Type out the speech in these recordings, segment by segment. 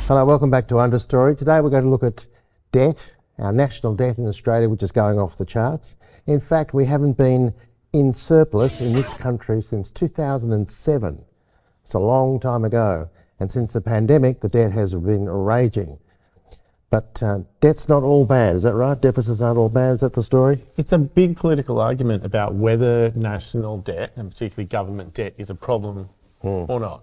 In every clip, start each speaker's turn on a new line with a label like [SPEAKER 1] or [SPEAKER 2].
[SPEAKER 1] Hello, welcome back to Understory. Today we're going to look at debt, our national debt in Australia, which is going off the charts. In fact, we haven't been in surplus in this country since 2007. It's a long time ago. And since the pandemic, the debt has been raging. But debt's not all bad, is that right? Deficits aren't all bad, is that the story?
[SPEAKER 2] It's a big political argument about whether national debt, and particularly government debt, is a problem or not.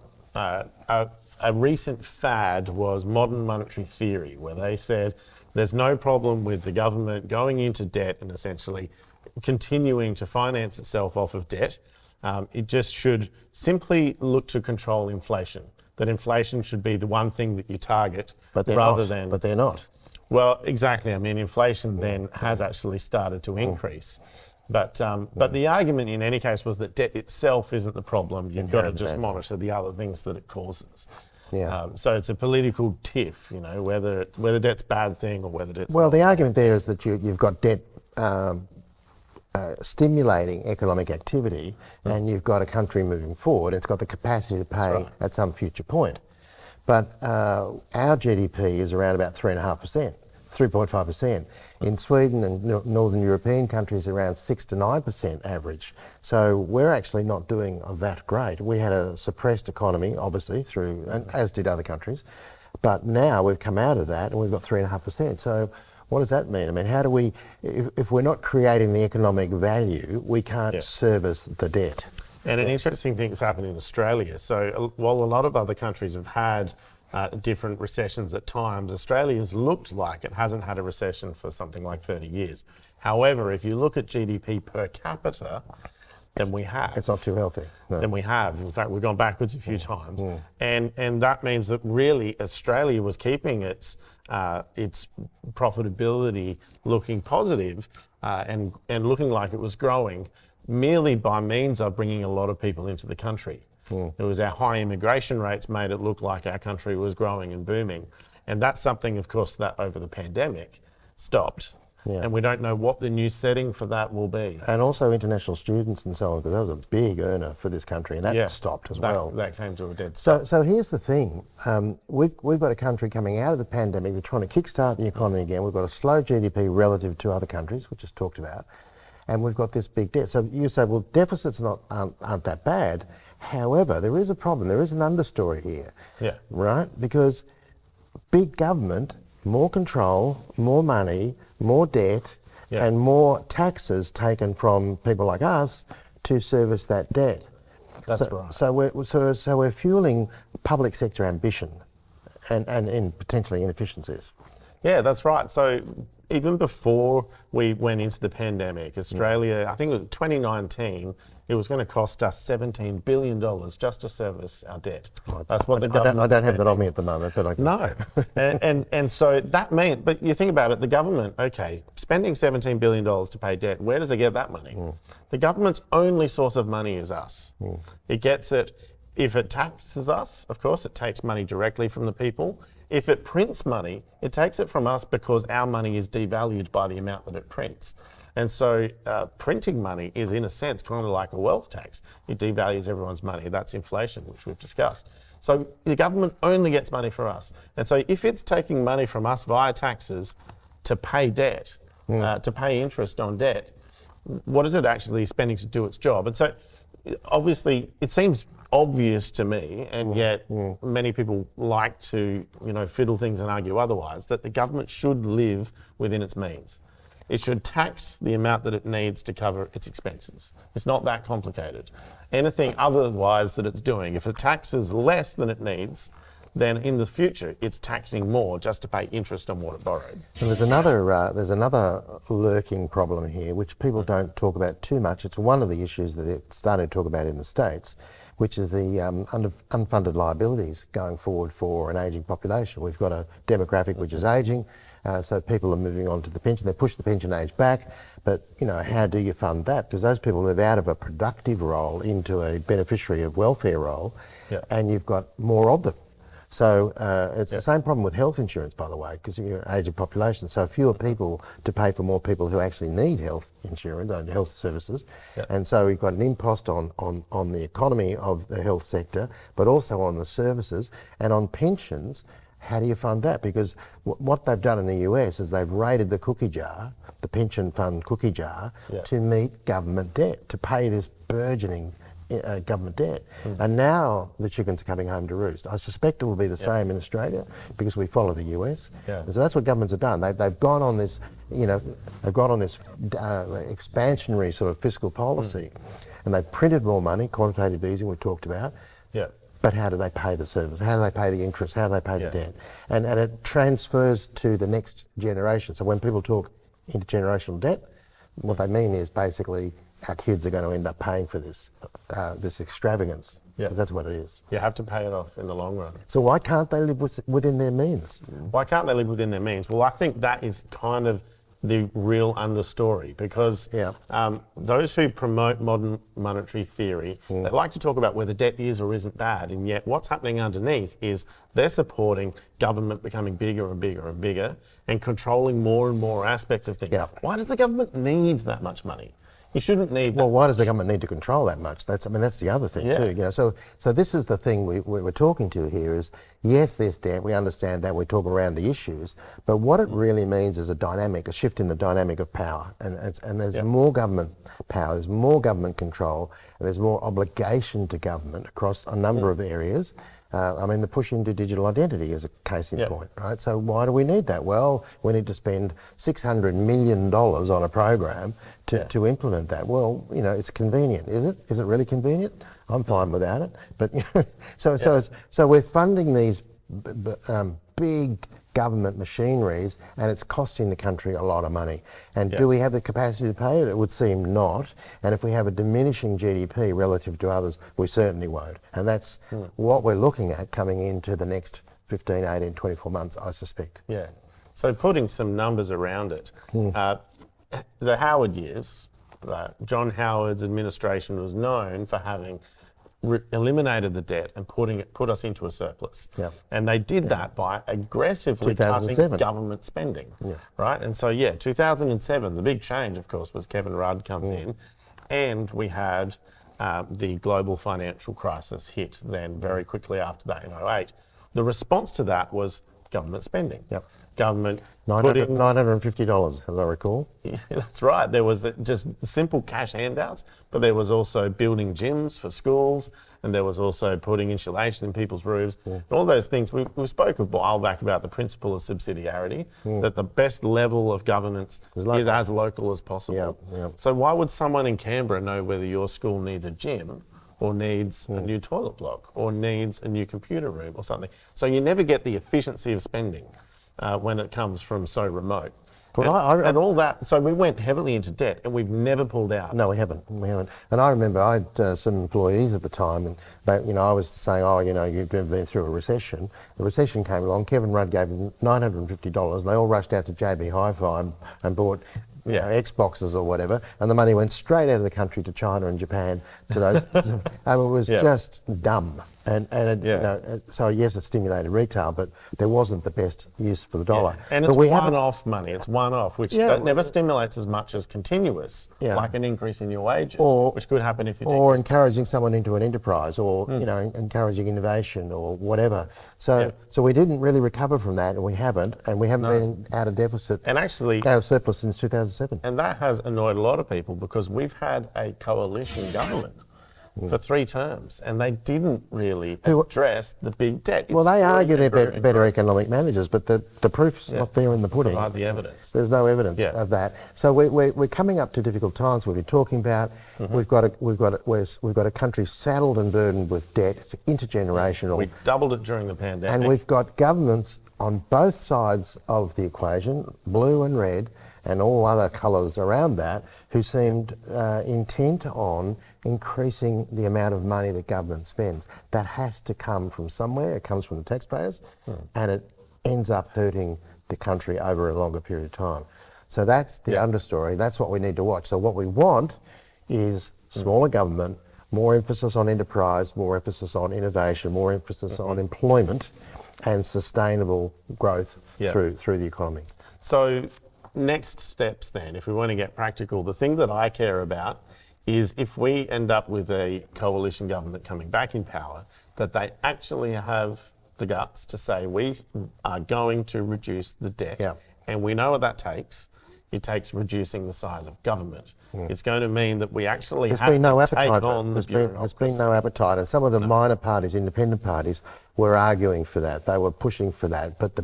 [SPEAKER 2] A recent fad was modern monetary theory, where they said there's no problem with the government going into debt and essentially continuing to finance itself off of debt. It just should simply look to control inflation. That inflation should be the one thing that you target,
[SPEAKER 1] But they're not.
[SPEAKER 2] Well, exactly. I mean, inflation then has actually started to increase. But the argument in any case was that debt itself isn't the problem. You've got to just monitor the other things that it causes.
[SPEAKER 1] Yeah.
[SPEAKER 2] So it's a political tiff, you know, whether debt's a bad thing or whether debt's
[SPEAKER 1] Well,
[SPEAKER 2] not.
[SPEAKER 1] the argument there is that you've got debt stimulating economic activity, and you've got a country moving forward. It's got the capacity to pay at some future point. But our GDP is around about 3.5%, 3.5%. In Sweden and Northern European countries, around 6 to 9% average. So we're actually not doing that great. We had a suppressed economy, obviously, through, and as did other countries. But now we've come out of that and we've got 3.5%. So what does that mean? I mean, how do we, if we're not creating the economic value, we can't service the debt.
[SPEAKER 2] And an interesting thing has happened in Australia. So while a lot of other countries have had different recessions at times, Australia's looked like it hasn't had a recession for something like 30 years. However, if you look at GDP per capita, then we have.
[SPEAKER 1] It's not too healthy. No.
[SPEAKER 2] Then we have. In fact, we've gone backwards a few times. And that means that really Australia was keeping its profitability looking positive and looking like it was growing merely by means of bringing a lot of people into the country. It was our high immigration rates made it look like our country was growing and booming. And that's something, of course, that over the pandemic stopped. And we don't know what the new setting for that will be.
[SPEAKER 1] And also international students and so on, because that was a big earner for this country, and that stopped as well.
[SPEAKER 2] That came to a dead stop.
[SPEAKER 1] So here's the thing. We've got a country coming out of the pandemic. They're trying to kickstart the economy again. We've got a slow GDP relative to other countries, which is talked about. And we've got this big debt. So you say, well, deficits aren't that bad. However, there is a problem. There is an understory here. Right? Because big government, more control, more money, more debt, and more taxes taken from people like us to service that debt.
[SPEAKER 2] That's right.
[SPEAKER 1] So we're fueling public sector ambition and potentially inefficiencies.
[SPEAKER 2] Yeah, that's right. So even before we went into the pandemic, Australia, I think it was 2019, it was going to cost us $17 billion just to service our debt. That's what the government
[SPEAKER 1] I don't have that on me at the moment, but I can.
[SPEAKER 2] No. and so that meant, but you think about it, the government, okay, spending $17 billion to pay debt, where does it get that money? The government's only source of money is us. It gets it, if it taxes us, of course, it takes money directly from the people. If it prints money, it takes it from us because our money is devalued by the amount that it prints. And so printing money is, in a sense, kind of like a wealth tax. It devalues everyone's money. That's inflation, which we've discussed. So the government only gets money for us. And so if it's taking money from us via taxes to pay debt, to pay interest on debt, what is it actually spending to do its job? And so obviously it seems obvious to me, and yet many people like to, fiddle things and argue otherwise, that the government should live within its means. It should tax the amount that it needs to cover its expenses. It's not that complicated. Anything otherwise that it's doing, if it taxes less than it needs, then in the future it's taxing more just to pay interest on what it borrowed.
[SPEAKER 1] And there's another lurking problem here, which people don't talk about too much. It's one of the issues that they're starting to talk about in the States, which is the unfunded liabilities going forward for an ageing population. We've got a demographic which is ageing, so people are moving on to the pension. They push the pension age back, but how do you fund that? Because those people move out of a productive role into a beneficiary of welfare role, and you've got more of them. So it's the same problem with health insurance, by the way, because you're an aging population, so fewer people to pay for more people who actually need health insurance and health services. And so we've got an impost on the economy of the health sector, but also on the services and on pensions. how do you fund that? Because what they've done in the US is they've raided the cookie jar, the pension fund cookie jar, to meet government debt, to pay this burgeoning government debt. And now the chickens are coming home to roost. I suspect it will be the same in Australia because we follow the US. And so that's what governments have done. They've gone on this, they've gone on this expansionary sort of fiscal policy, and they've printed more money, quantitative easing we talked about. But how do they pay the service? How do they pay the interest? How do they pay the debt? And it transfers to the next generation. So when people talk intergenerational debt, what they mean is basically our kids are going to end up paying for this this extravagance. Because that's what it is.
[SPEAKER 2] You have to pay it off in the long run.
[SPEAKER 1] So why can't they live within their means?
[SPEAKER 2] Why can't they live within their means? Well, I think that is kind of the real understory, because those who promote modern monetary theory, they like to talk about whether debt is or isn't bad, and yet what's happening underneath is they're supporting government becoming bigger and bigger and bigger and controlling more and more aspects of things. Why does the government need that much money? You shouldn't need.
[SPEAKER 1] Well, why does the government need to control that much? That's the other thing too. So this is the thing we're talking to here is, yes, there's debt. We understand that. We talk around the issues, but what it really means is a shift in the dynamic of power, and there's more government power, there's more government control, and there's more obligation to government across a number of areas. The push into digital identity is a case in point, right? So why do we need that? Well, we need to spend $600 million on a program to implement that. Well, it's convenient, is it? Is it really convenient? I'm fine without it. But so we're funding these big government machineries, and it's costing the country a lot of money. And do we have the capacity to pay it? It would seem not. And if we have a diminishing GDP relative to others, we certainly won't. And that's what we're looking at coming into the next 15, 18, 24 months, I suspect.
[SPEAKER 2] So putting some numbers around it, the Howard years, John Howard's administration was known for having eliminated the debt and put us into a surplus. And they did that by aggressively cutting government spending. Right? And so, 2007, the big change, of course, was Kevin Rudd comes in, and we had the global financial crisis hit then very quickly after that in 2008. The response to that was government spending. Government
[SPEAKER 1] $950, as I recall.
[SPEAKER 2] That's right. There was just simple cash handouts, but there was also building gyms for schools, and there was also putting insulation in people's roofs, and all those things. We spoke a while back about the principle of subsidiarity, that the best level of governance is as local as possible. So why would someone in Canberra know whether your school needs a gym or needs a new toilet block or needs a new computer room or something? So you never get the efficiency of spending when it comes from so remote. And all that, so we went heavily into debt and we've never pulled out.
[SPEAKER 1] No, we haven't. And I remember I had some employees at the time, and they, I was saying, you've never been through a recession. The recession came along, Kevin Rudd gave them $950, they all rushed out to JB Hi-Fi and bought Xboxes or whatever, and the money went straight out of the country to China and Japan to those. It was just dumb. And so yes, it stimulated retail, but there wasn't the best use for the dollar.
[SPEAKER 2] And it's one-off money. It's one-off, which never stimulates as much as continuous, like an increase in your wages, which could happen if you
[SPEAKER 1] or encouraging someone into an enterprise, or encouraging innovation or whatever. So we didn't really recover from that, and we haven't been out of deficit and actually out of surplus since 2007.
[SPEAKER 2] And that has annoyed a lot of people because we've had a coalition government for 3 terms, and they didn't really address the big debt.
[SPEAKER 1] Well, they argue they're better economic managers, but the proof's not there in the pudding.
[SPEAKER 2] Provide the evidence.
[SPEAKER 1] There's no evidence of that. So we're coming up to difficult times. We've been talking about we've got a country saddled and burdened with debt. It's intergenerational.
[SPEAKER 2] We doubled it during the pandemic,
[SPEAKER 1] and we've got governments on both sides of the equation, blue and red, and all other colours around that, who seemed intent on increasing the amount of money that government spends. That has to come from somewhere. It comes from the taxpayers, and it ends up hurting the country over a longer period of time. So that's the understory. That's what we need to watch. So what we want is smaller government, more emphasis on enterprise, more emphasis on innovation, more emphasis on employment, and sustainable growth through the economy.
[SPEAKER 2] So next steps then, if we want to get practical, the thing that I care about is if we end up with a coalition government coming back in power, that they actually have the guts to say we are going to reduce the debt.
[SPEAKER 1] Yeah.
[SPEAKER 2] And we know what that takes. It takes reducing the size of government. It's going to mean that we actually
[SPEAKER 1] There's
[SPEAKER 2] have
[SPEAKER 1] been no
[SPEAKER 2] to
[SPEAKER 1] appetite.
[SPEAKER 2] take on the bureaucracy.
[SPEAKER 1] There's been no appetite, and some of the minor parties, independent parties, were arguing for that. They were pushing for that. But the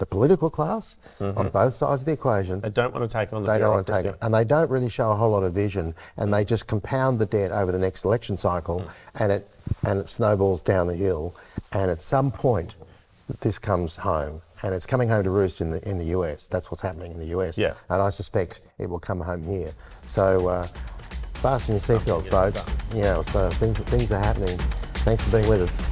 [SPEAKER 1] political class on both sides of the equation,
[SPEAKER 2] They don't want to take on the
[SPEAKER 1] they don't want to
[SPEAKER 2] bureaucracy.
[SPEAKER 1] take it, and they don't really show a whole lot of vision, and they just compound the debt over the next election cycle, and it snowballs down the hill, and at some point, this comes home, and it's coming home to roost in the US. That's what's happening in the US,
[SPEAKER 2] Yeah.
[SPEAKER 1] and I suspect it will come home here. So fasten your seatbelts, folks. Yeah, so things are happening. Thanks for being with us.